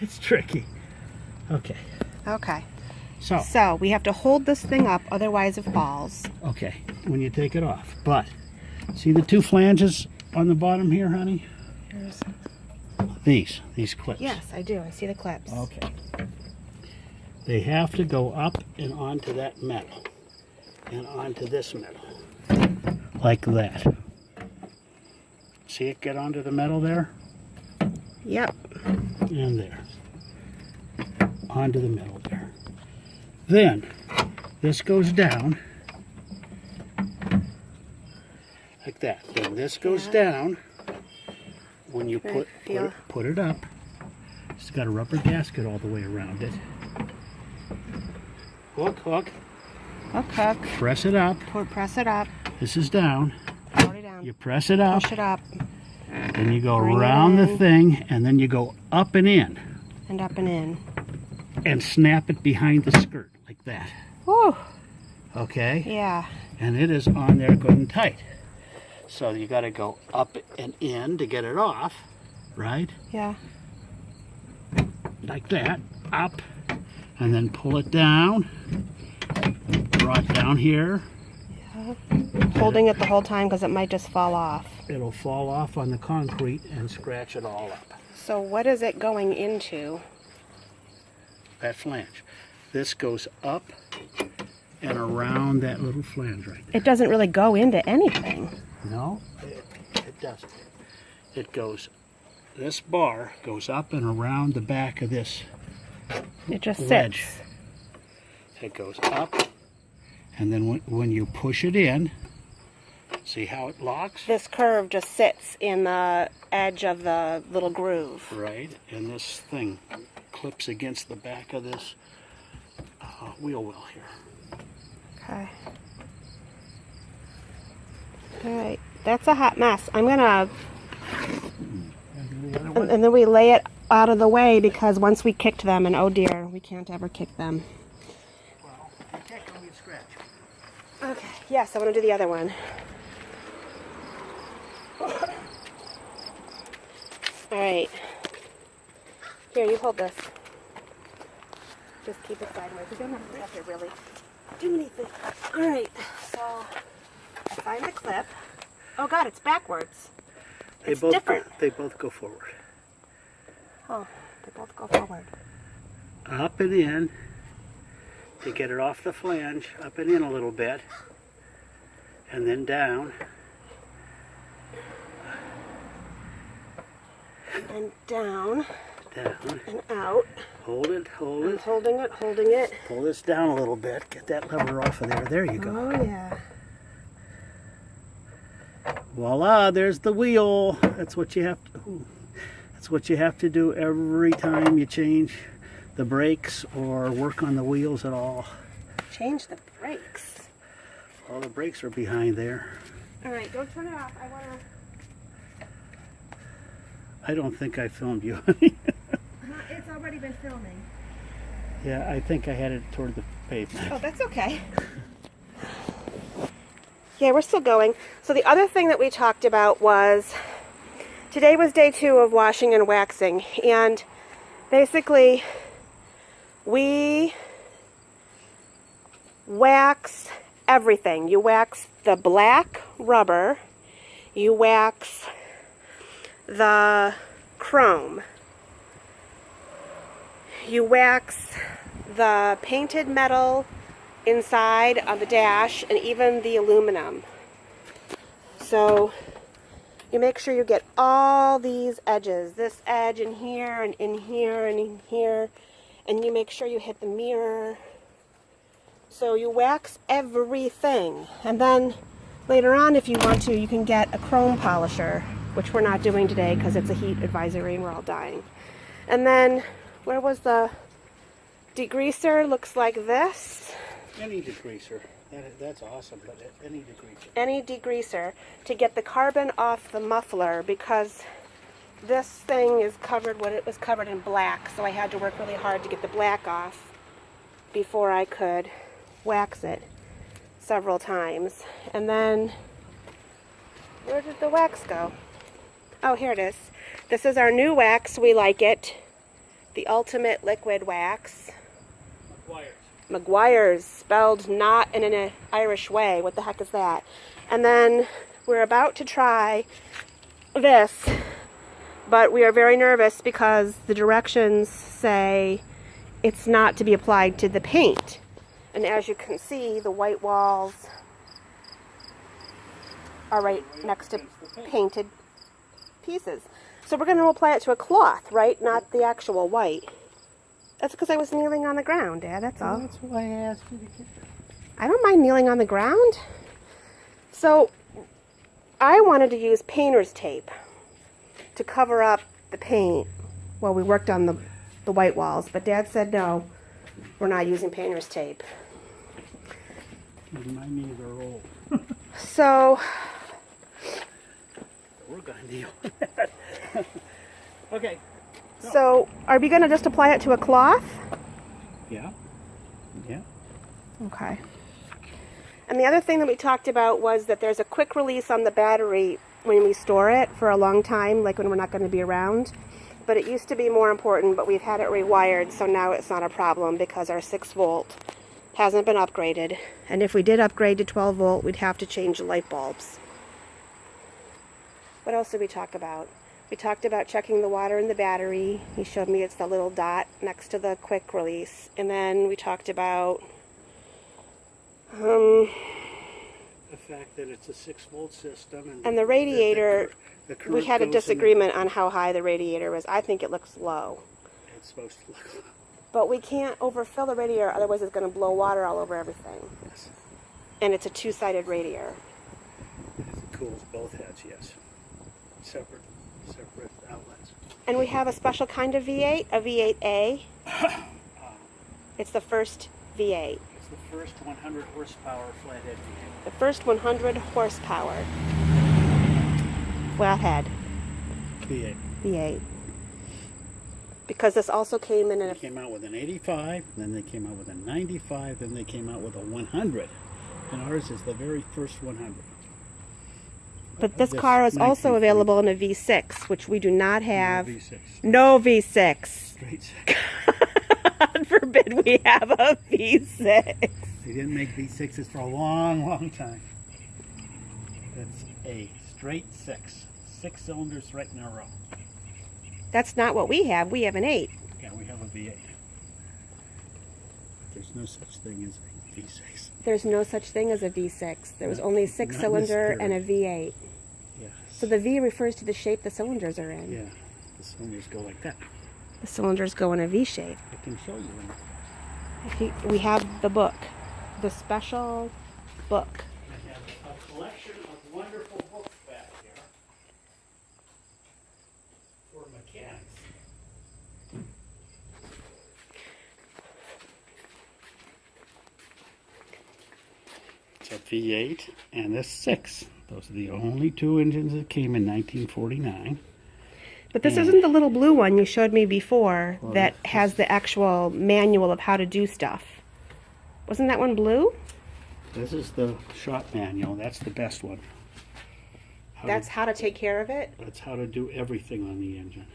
It's tricky. Okay. Okay. So, So we have to hold this thing up, otherwise it falls. okay, when you take it off. But, see the two flanges on the bottom here, honey? Here's... These clips. Yes, I do. I see the clips. Okay. They have to go up and onto that metal. And onto this metal. Like that. See it get onto the metal there? Yep. And there. Onto the metal there. Then, this goes down. Like that. Then this goes down. When you put it up, it's got a rubber gasket all the way around it. Hook, hook. Hook, hook. Press it up. Press it up. This is down. Hold it down. You press it up. Push it up. Then you go Bring around it the in. thing, and then you go up and in. And up and in. And snap it behind the skirt, like that. Woo! Okay? Yeah. And it is on there good and tight. So you got to go up and in to get it off, right? Yeah. Like that, up, and then pull it down, draw it down here. Yeah. Holding it the whole time because it might just fall off. It'll fall off on the concrete and scratch it all up. So what is it going into? That flange. This goes up and around that little flange right there. It doesn't really go into anything. No, it doesn't. It goes, this bar goes up and around the back of this It just ledge. sits. It goes up, and then when you push it in, see how it locks? This curve just sits in the edge of the little groove. Right, and this thing clips against the back of this wheel well here. Okay. Alright, that's a hot mess. I'm gonna... And then we lay it out of the way because once we kicked them, and oh dear, we can't ever kick them. Well, you can't go get scratch. Okay, yes, I want to do the other one. Alright. Here, you hold this. Just keep it sideways. We don't have to really do anything. Alright, so I find the clip. Oh god, it's backwards. It's different. They both go forward. Oh, they both go forward. Up and in to get it off the flange, up and in a little bit, and then down. And down. Down. And out. Hold it, hold I'm it. holding it, holding it. Pull this down a little bit. Get that lever off of there. There you go. Oh yeah. Voila, there's the wheel. That's what you have to, that's what you have to do every time you change the brakes or work on the wheels at all. Change the brakes. All the brakes are behind there. Alright, don't turn it off. I want to... I don't think I filmed you, honey. It's already been filming. Yeah, I think I had it toward the pavement. Oh, that's okay. Yeah, we're still going. So the other thing that we talked about was, today was day 2 of washing and waxing, and basically we wax everything. You wax the black rubber, you wax the chrome, you wax the painted metal inside of the dash, and even the aluminum. So you make sure you get all these edges, this edge in here and in here and in here, and you make sure you hit the mirror. So you wax everything, and then later on, if you want to, you can get a chrome polisher, which we're not doing today because it's a heat advisory and we're all dying. And then where was the degreaser? Looks like this. Any degreaser. That's awesome, but any degreaser. Any degreaser to get the carbon off the muffler, because this thing is covered, it was covered in black, so I had to work really hard to get the black off before I could wax it several times. And then, where did the wax go? Oh, here it is. This is our new wax. We like it. the ultimate liquid wax. McGuire's. McGuire's, spelled not in an Irish way. What the heck is that? And then we're about to try this, but we are very nervous because the directions say it's not to be applied to the paint. And as you can see, the white walls are right next to painted pieces. So we're going to apply it to a cloth, right? Not the actual white. That's because I was kneeling on the ground, Dad, that's all. That's why I asked you to get there. I don't mind kneeling on the ground. So I wanted to use painter's tape to cover up the paint while we worked on the white walls, but Dad said no, we're not using painter's tape. My knees are old. So We're going to deal with that. Okay. So are we going to just apply it to a cloth? Yeah. Yeah. Okay. And the other thing that we talked about was that there's a quick release on the battery when we store it for a long time, like when we're not going to be around. But it used to be more important, but we've had it rewired, so now it's not a problem because our 6-volt hasn't been upgraded. And if we did upgrade to 12-volt, we'd have to change the light bulbs. What else did we talk about? We talked about checking the water in the battery. He showed me it's the little dot next to the quick release. And then we talked about the fact that it's a 6-volt system. and the radiator, the current we had a goes in disagreement on how high the radiator was. I think it looks low. It's supposed to look low. But we can't overfill the radiator, otherwise it's going to blow water all over everything. Yes. And it's a 2-sided radiator. It cools both heads, yes. Separate outlets. And we have a special kind of V8, a V8A. It's the first V8. It's the first 100 horsepower flathead V8. The first 100 horsepower flathead V8. V8. Because this also came in They came out with an 85, then they came out with a 95, then they came out with a 100. And ours is the very first 100. But this car is also available in a V6, which we do not have. No V6. No V6. Straight 6. God forbid we have a V6. They didn't make V6s for a long, long time. That's a straight 6. 6 cylinders right in a row. That's not what we have. We have an 8. Yeah, we have a V8. There's no such thing as a V6. There's no such thing as a V6. There was only a 6-cylinder and a V8. Yes. So the V refers to the shape the cylinders are in. Yeah, the cylinders go like that. The cylinders go in a V shape. I can show you. We have the book, the special book. I have a collection of wonderful books back here for mechanics. It's a V8 and a 6. Those are the only 2 engines that came in 1949. But this isn't the little blue one you showed me before Well, that has the actual manual of how to do stuff. Wasn't that one blue? This is the shop manual. That's the best one. That's how to take care of it? That's how to do everything on the engine.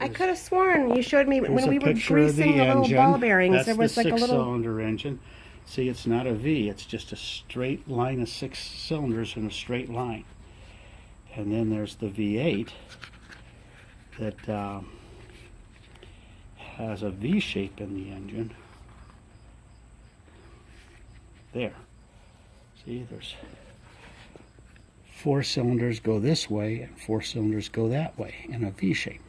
I could have sworn you showed me Here's when a we were picture of greasing the little engine. ball bearings. That's There was the like a little. 6-cylinder engine. See, it's not a V. It's just a straight line of 6 cylinders in a straight line. And then there's the V8 that has a V shape in the engine. There. See, there's 4 cylinders go this way and 4 cylinders go that way in a V shape.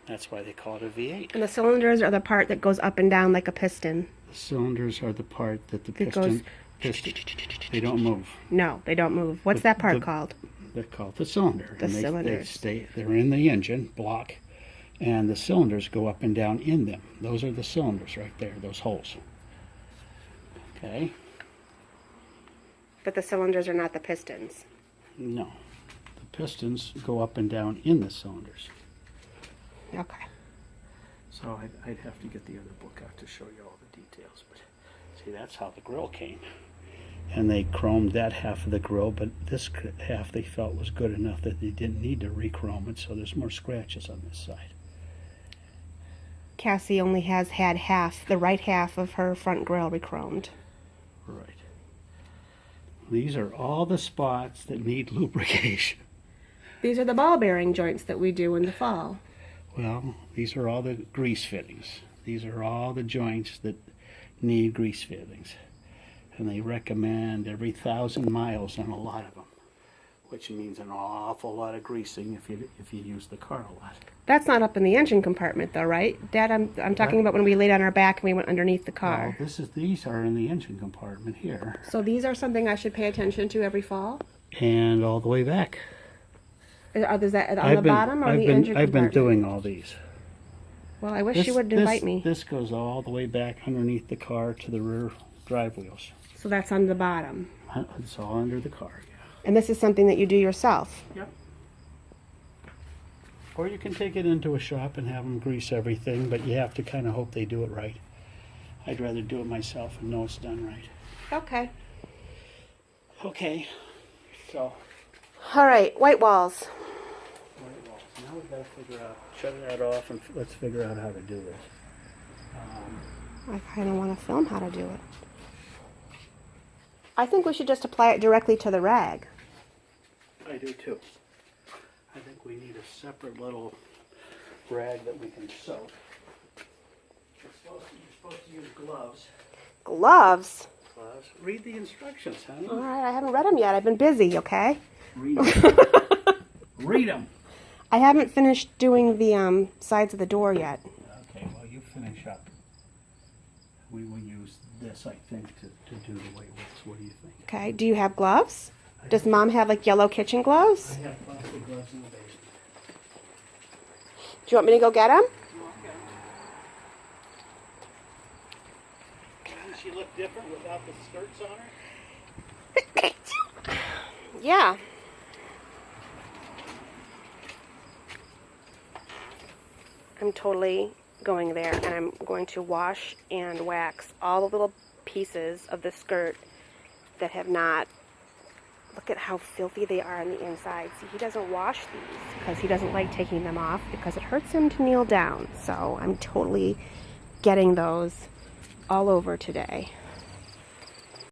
That's why they call it a V8. And the cylinders are the part that goes up and down like a piston. The cylinders are the part that the It goes. piston, they don't move. No, they don't move. What's that part the- called? They're called the cylinder. The and cylinders. They're in the engine block, and the cylinders go up and down in them. Those are the cylinders right there, those holes. Okay? But the cylinders are not the pistons. No. The pistons go up and down in the cylinders. Okay. So I'd have to get the other book out to show you all the details. But see, that's how the grill came. And they chromed that half of the grill, but this half they felt was good enough that they didn't need to re-chrome it, so there's more scratches on this side. Cassie only has had half, the right half of her front grill rechromed. Right. These are all the spots that need lubrication. These are the ball bearing joints that we do in the fall. Well, these are all the grease fittings. These are all the joints that need grease fittings. And they recommend every 1,000 miles on a lot of them, which means an awful lot of greasing if you use the car a lot. That's not up in the engine compartment though, right? Dad, I'm talking about when we laid on our back and we went underneath the car. Well, these are in the engine compartment here. So these are something I should pay attention to every fall? And all the way back. Is that on the bottom or the engine compartment? I've been doing all these. Well, I wish you would invite me. This goes all the way back underneath the car to the rear drive wheels. So that's on the bottom. It's all under the car, yeah. And this is something that you do yourself? Yep. Or you can take it into a shop and have them grease everything, but you have to kind of hope they do it right. I'd rather do it myself and know it's done right. Okay. Okay, so. All right, white walls. White walls. Now we've got to figure out, shut that off and let's figure out how to do this. I kind of want to film how to do it. I think we should just apply it directly to the rag. I do too. I think we need a separate little rag that we can soak. You're supposed to use gloves. Gloves? Gloves. Read the instructions, honey. All right, I haven't read them yet. I've been busy, okay? Read them. Read them. I haven't finished doing the sides of the door yet. Okay, well, you finish up. We will use this, I think, to do the white walls. What do you think? Okay, do you have gloves? Does Mom have like yellow kitchen gloves? I have plastic gloves in the basement. Do you want me to go get them? Doesn't she look different without the skirts on her? Yeah. I'm totally going there and I'm going to wash and wax all the little pieces of the skirt that have not. Look at how filthy they are on the inside. See, he doesn't wash these because he doesn't like taking them off because it hurts him to kneel down. So I'm totally getting those all over today.